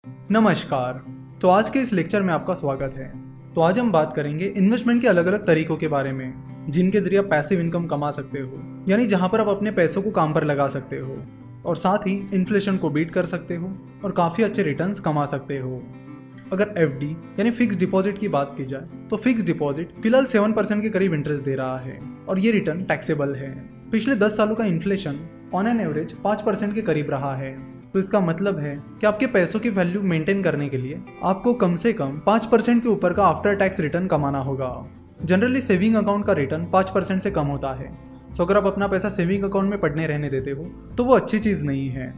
नमस्कार। तो आज के इस लेक्चर में आपका स्वागत है। तो आज हम बात करेंगे इन्वेस्टमेंट के अलग अलग तरीकों के बारे में, जिनके जरिए आप पैसिव इनकम कमा सकते हो, यानी जहां पर आप अपने पैसों को काम पर लगा सकते हो और साथ ही इन्फ्लेशन को बीट कर सकते हो और काफ़ी अच्छे रिटर्न्स कमा सकते हो। अगर एफडी यानी फिक्स डिपॉजिट की बात की जाए तो फिक्स डिपॉजिट फिलहाल 7% के करीब इंटरेस्ट दे रहा है और ये रिटर्न टैक्सेबल है। पिछले 10 सालों का इन्फ्लेशन ऑन एन एवरेज 5% के करीब रहा है। तो इसका मतलब है कि आपके पैसों की वैल्यू मेंटेन करने के लिए आपको कम से कम 5% के ऊपर का आफ्टर टैक्स रिटर्न कमाना होगा। जनरली सेविंग अकाउंट का रिटर्न 5% से कम होता है। सो अगर आप अपना पैसा सेविंग अकाउंट में पड़ने रहने देते हो तो वो अच्छी चीज़ नहीं है।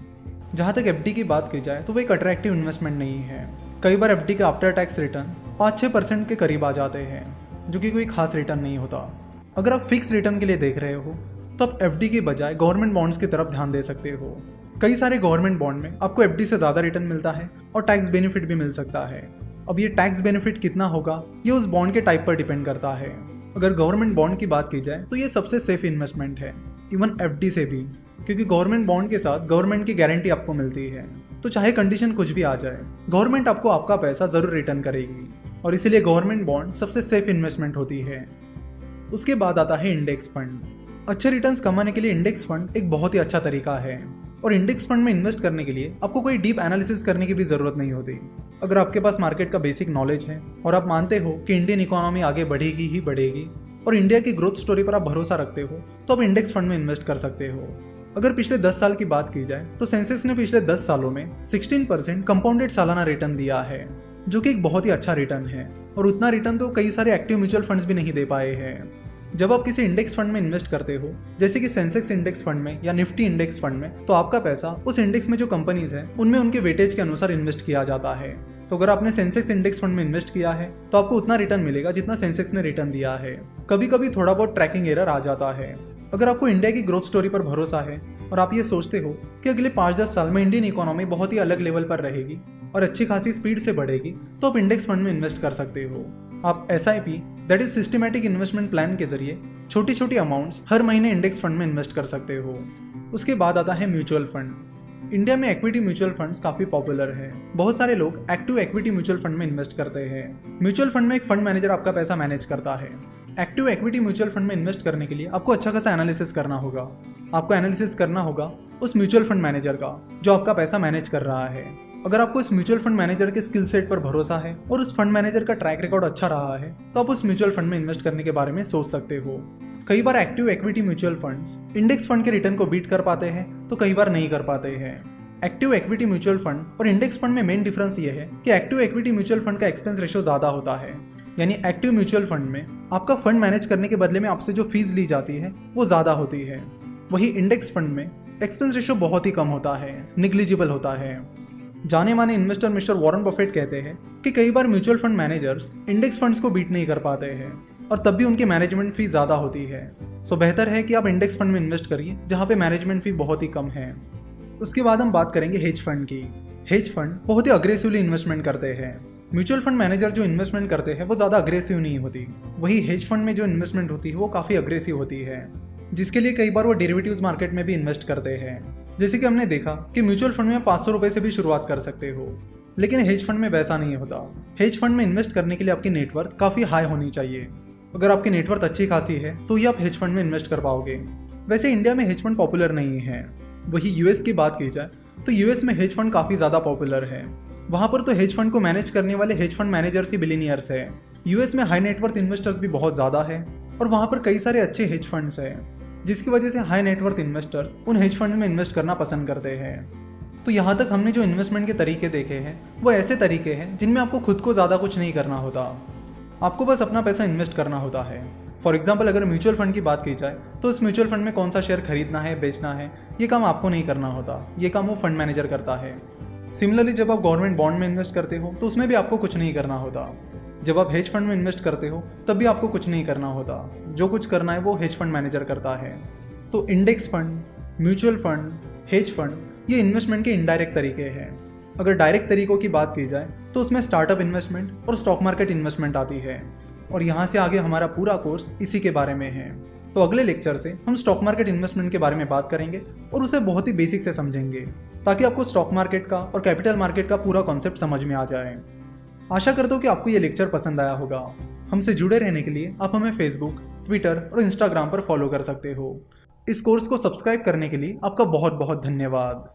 जहाँ तक एफडी की बात की जाए तो वो एक अट्रैक्टिव इन्वेस्टमेंट नहीं है। कई बार एफडी के आफ्टर टैक्स रिटर्न 5-6% के करीब आ जाते हैं, जो कि कोई खास रिटर्न नहीं होता। अगर आप फिक्स रिटर्न के लिए देख रहे हो तो आप एफडी के बजाय गवर्नमेंट बॉन्ड्स की तरफ ध्यान दे सकते हो। कई सारे गवर्नमेंट बॉन्ड में आपको एफडी से ज़्यादा रिटर्न मिलता है और टैक्स बेनिफिट भी मिल सकता है। अब ये टैक्स बेनिफिट कितना होगा ये उस बॉन्ड के टाइप पर डिपेंड करता है। अगर गवर्नमेंट बॉन्ड की बात की जाए तो ये सबसे सेफ इन्वेस्टमेंट है, इवन एफडी से भी, क्योंकि गवर्नमेंट बॉन्ड के साथ गवर्नमेंट की गारंटी आपको मिलती है। तो चाहे कंडीशन कुछ भी आ जाए, गवर्नमेंट आपको आपका पैसा जरूर रिटर्न करेगी और इसीलिए गवर्नमेंट बॉन्ड सबसे सेफ इन्वेस्टमेंट होती है। उसके बाद आता है इंडेक्स फंड। अच्छे रिटर्न्स कमाने के लिए इंडेक्स फंड एक बहुत ही अच्छा तरीका है और इंडेक्स फंड में इन्वेस्ट करने के लिए आपको कोई डीप एनालिसिस करने की भी जरूरत नहीं होती। अगर आपके पास मार्केट का बेसिक नॉलेज है और आप मानते हो कि इंडियन इकोनॉमी आगे बढ़ेगी ही बढ़ेगी और इंडिया की ग्रोथ स्टोरी पर आप भरोसा रखते हो तो आप इंडेक्स फंड में इन्वेस्ट कर सकते हो। अगर पिछले 10 साल की बात की जाए तो सेंसेक्स ने पिछले 10 सालों में 16% कंपाउंडेड सालाना रिटर्न दिया है, जो कि एक बहुत ही अच्छा रिटर्न है और उतना रिटर्न तो कई सारे एक्टिव म्यूचुअल फंड्स भी नहीं दे पाए हैं। जब आप किसी इंडेक्स फंड में इन्वेस्ट करते हो, जैसे कि सेंसेक्स इंडेक्स फंड में या निफ्टी इंडेक्स फंड में, तो आपका पैसा उस इंडेक्स में जो कंपनीज हैं उनमें उनके वेटेज के अनुसार इन्वेस्ट किया जाता है। तो अगर आपने सेंसेक्स इंडेक्स फंड में इन्वेस्ट किया है तो आपको उतना रिटर्न मिलेगा जितना सेंसेक्स ने रिटर्न दिया है। कभी कभी थोड़ा बहुत ट्रैकिंग एरर आ जाता है। अगर आपको इंडिया की ग्रोथ स्टोरी पर भरोसा है और आप ये सोचते हो कि अगले 5-10 साल में इंडियन इकोनॉमी बहुत ही अलग लेवल पर रहेगी और अच्छी खासी स्पीड से बढ़ेगी, तो आप इंडेक्स फंड में इन्वेस्ट कर सकते हो। आप SIP that is systematic investment plan के जरिए छोटी छोटी अमाउंट्स हर महीने इंडेक्स फंड में इन्वेस्ट कर सकते हो। उसके बाद आता है म्यूचुअल फंड। इंडिया में इक्विटी म्यूचुअल फंड्स काफी पॉपुलर है। बहुत सारे लोग एक्टिव इक्विटी म्यूचुअल फंड में इन्वेस्ट करते हैं। म्यूचुअल फंड में एक फंड मैनेजर आपका पैसा मैनेज करता है। एक्टिव इक्विटी म्यूचुअल फंड में इन्वेस्ट करने के लिए आपको अच्छा खासा एनालिसिस करना होगा। आपको एनालिसिस करना होगा उस म्यूचुअल फंड मैनेजर का जो आपका पैसा मैनेज कर रहा है। अगर आपको इस म्यूचुअल फंड मैनेजर के स्किल सेट पर भरोसा है और उस फंड मैनेजर का ट्रैक रिकॉर्ड अच्छा रहा है तो आप उस म्यूचुअल फंड में इन्वेस्ट करने के बारे में सोच सकते हो। कई बार active equity mutual funds index fund के रिटर्न को बीट कर पाते हैं तो कई बार नहीं कर पाते हैं। एक्टिव इक्विटी म्यूचुअल फंड और इंडेक्स फंड में मेन डिफरेंस ये है कि एक्टिव इक्विटी म्यूचुअल फंड का एक्सपेंस रेशियो ज्यादा होता है, यानी एक्टिव म्यूचुअल फंड में आपका फंड मैनेज करने के बदले में आपसे जो फीस ली जाती है वो ज्यादा होती है। वही इंडेक्स फंड में एक्सपेंस रेशियो बहुत ही कम होता है, निग्लिजिबल होता है। जाने माने इन्वेस्टर मिस्टर वॉरेन बफेट कहते हैं कि कई बार mutual fund managers index funds को बीट नहीं कर पाते हैं और तब भी उनकी मैनेजमेंट फी ज्यादा होती है। सो बेहतर है कि आप इंडेक्स फंड में इन्वेस्ट करिए जहां पे मैनेजमेंट फी बहुत ही कम है। उसके बाद हम बात करेंगे हेज फंड की। हेज फंड बहुत ही अग्रेसिवली इन्वेस्टमेंट करते हैं। म्यूचुअल फंड मैनेजर जो इन्वेस्टमेंट करते हैं वो ज्यादा अग्रेसिव नहीं होती, वही हेज फंड में जो इन्वेस्टमेंट होती है वो काफी अग्रेसिव होती है, जिसके लिए कई बार वो डेरिवेटिव्स मार्केट में भी इन्वेस्ट करते हैं। जैसे कि हमने देखा कि म्यूचुअल फंड में 500 रुपए से भी शुरुआत कर सकते हो, लेकिन हेज फंड में वैसा नहीं होता। हेज फंड में इन्वेस्ट करने के लिए आपकी नेटवर्थ काफी हाई होनी चाहिए। अगर आपकी नेटवर्थ अच्छी खासी है तो ही आप हेज फंड में इन्वेस्ट कर पाओगे। वैसे इंडिया में हेज फंड पॉपुलर नहीं है। वही यूएस की बात की जाए तो यूएस में हेज फंड काफी ज्यादा पॉपुलर है। वहां पर तो हेज फंड को मैनेज करने वाले हेज फंड मैनेजर्स ही बिलियनियर्स है। यूएस में हाई नेटवर्थ इन्वेस्टर्स भी बहुत ज्यादा है और वहां पर कई सारे अच्छे हेज फंड्स हैं, जिसकी वजह से हाई नेटवर्थ इन्वेस्टर्स उन हेज फंड में इन्वेस्ट करना पसंद करते हैं। तो यहाँ तक हमने जो इन्वेस्टमेंट के तरीके देखे हैं वो ऐसे तरीके हैं जिनमें आपको खुद को ज़्यादा कुछ नहीं करना होता, आपको बस अपना पैसा इन्वेस्ट करना होता है। फॉर एग्जाम्पल अगर म्यूचुअल फंड की बात की जाए तो उस म्यूचुअल फंड में कौन सा शेयर खरीदना है, बेचना है, ये काम आपको नहीं करना होता, ये काम वो फंड मैनेजर करता है। सिमिलरली जब आप गवर्नमेंट बॉन्ड में इन्वेस्ट करते हो तो उसमें भी आपको कुछ नहीं करना होता। जब आप हेज फंड में इन्वेस्ट करते हो तब भी आपको कुछ नहीं करना होता, जो कुछ करना है वो हेज फंड मैनेजर करता है। तो index fund, mutual fund, hedge fund ये इन्वेस्टमेंट के इनडायरेक्ट तरीके हैं। अगर डायरेक्ट तरीकों की बात की जाए तो उसमें स्टार्टअप इन्वेस्टमेंट और स्टॉक मार्केट इन्वेस्टमेंट आती है और यहाँ से आगे हमारा पूरा कोर्स इसी के बारे में है। तो अगले लेक्चर से हम स्टॉक मार्केट इन्वेस्टमेंट के बारे में बात करेंगे और उसे बहुत ही बेसिक से समझेंगे, ताकि आपको स्टॉक मार्केट का और कैपिटल मार्केट का पूरा कॉन्सेप्ट समझ में आ जाए। आशा करता हूँ कि आपको ये लेक्चर पसंद आया होगा। हमसे जुड़े रहने के लिए आप हमें फेसबुक, ट्विटर और इंस्टाग्राम पर फॉलो कर सकते हो। इस कोर्स को सब्सक्राइब करने के लिए आपका बहुत बहुत धन्यवाद।